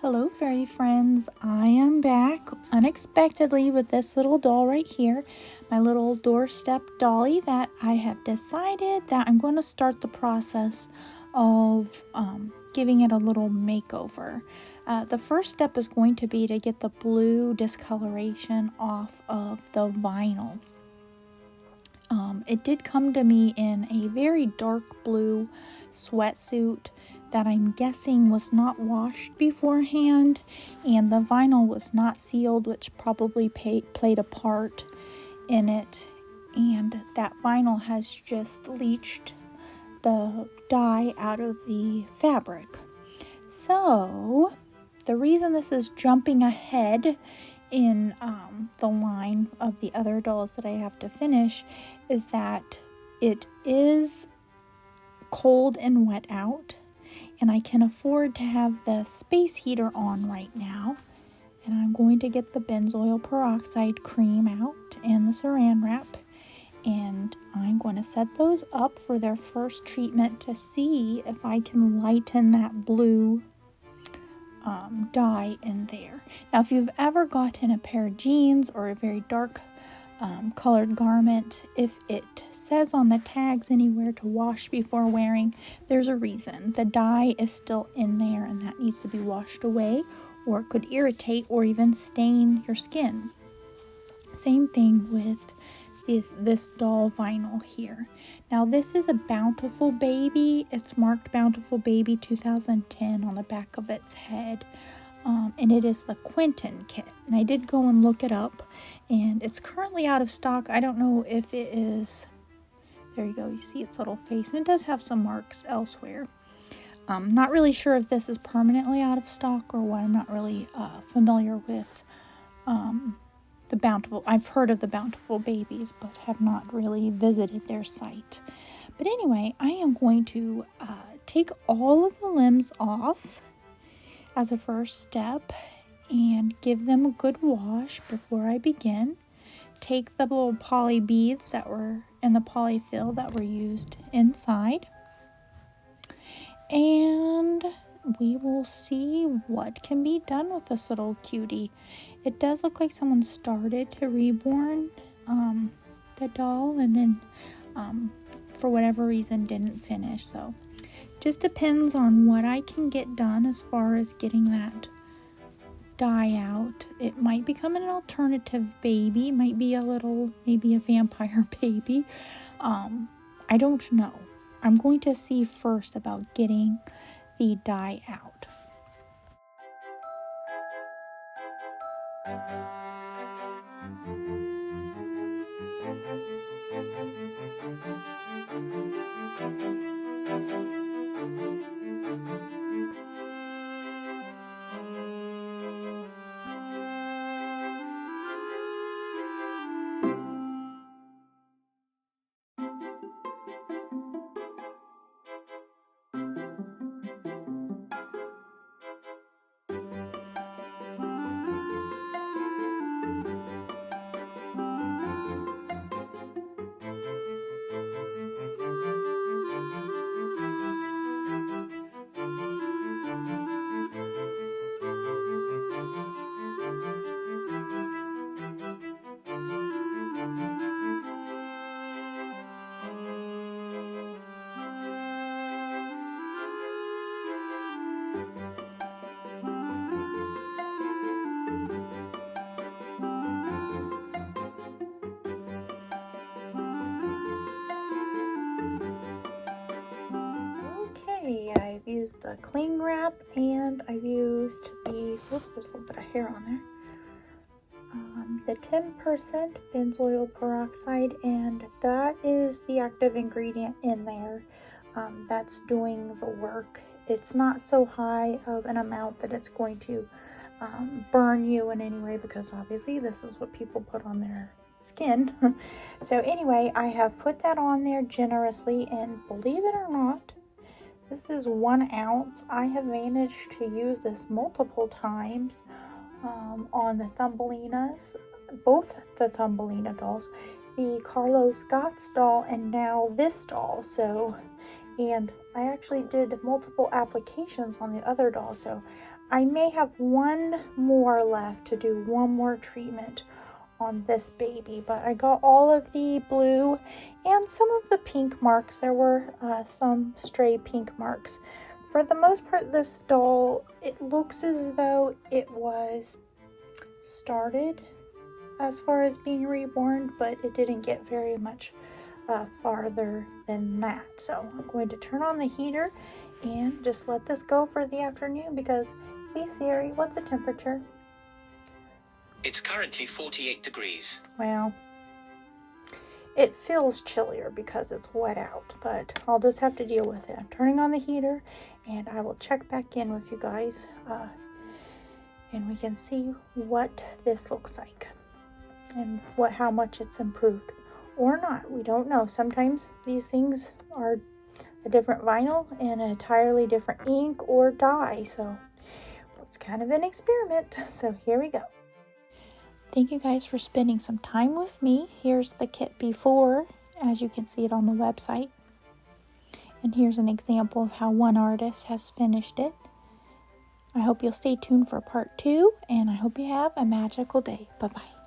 Hello fairy friends, I am back unexpectedly with this little doll right here, my little Doorstep Dolly that I have decided that I'm going to start the process of giving it a little makeover. The first step is going to be to get the blue discoloration off of the vinyl. It did come to me in a very dark blue sweatsuit that I'm guessing was not washed beforehand, and the vinyl was not sealed, which probably played a part in it, and that vinyl has just leached the dye out of the fabric. So the reason this is jumping ahead in the line of the other dolls that I have to finish is that it is cold and wet out, and I can afford to have the space heater on right now, and I'm going to get the benzoyl peroxide cream out and the saran wrap, and I'm going to set those up for their first treatment to see if I can lighten that blue dye in there. Now, if you've ever gotten a pair of jeans or a very dark colored garment, if it says on the tags anywhere to wash before wearing, there's a reason. The dye is still in there and that needs to be washed away, or it could irritate or even stain your skin. Same thing with this doll vinyl here. Now this is a Bountiful baby. It's marked Bountiful Baby 2010 on the back of its head. And it is the Quinton kit. And I did go and look it up, and it's currently out of stock. I don't know if it is. There you go. You see its little face, and it does have some marks elsewhere. Not really sure if this is permanently out of stock or what. I'm not really familiar with the Bountiful. I've heard of the Bountiful babies, but have not really visited their site. But anyway, I am going to take all of the limbs off as a first step and give them a good wash before I begin. Take the little poly beads that were in the polyfill that were used inside, and we will see what can be done with this little cutie. It does look like someone started to reborn the doll and then for whatever reason didn't finish. So just depends on what I can get done as far as getting that dye out. It might become an alternative baby, might be maybe a vampire baby. I don't know. I'm going to see first about getting the dye out. Okay, I've used the cling wrap and I've used the, oops, there's a little bit of hair on there. The 10% benzoyl peroxide, and that is the active ingredient in there that's doing the work. It's not so high of an amount that it's going to burn you in any way, because obviously this is what people put on their skin. So anyway, I have put that on there generously, and believe it or not, this is 1 ounce. I have managed to use this multiple times on the Thumbelinas, both the Thumbelina dolls, the Carlos Scott's doll, and now this doll. So, and I actually did multiple applications on the other doll, so I may have one more left to do one more treatment on this baby, but I got all of the blue and some of the pink marks. There were some stray pink marks. For the most part, this doll, it looks as though it was started as far as being reborn, but it didn't get very much farther than that. So I'm going to turn on the heater and just let this go for the afternoon because, hey Siri, what's the temperature? It's currently 48 degrees. Well, it feels chillier because it's wet out, but I'll just have to deal with it. I'm turning on the heater and I will check back in with you guys and we can see what this looks like and how much it's improved or not. We don't know. Sometimes these things are a different vinyl and an entirely different ink or dye, so it's kind of an experiment. So here we go. Thank you guys for spending some time with me. Here's the kit before, as you can see it on the website. And here's an example of how one artist has finished it. I hope you'll stay tuned for part 2, and I hope you have a magical day. Bye-bye.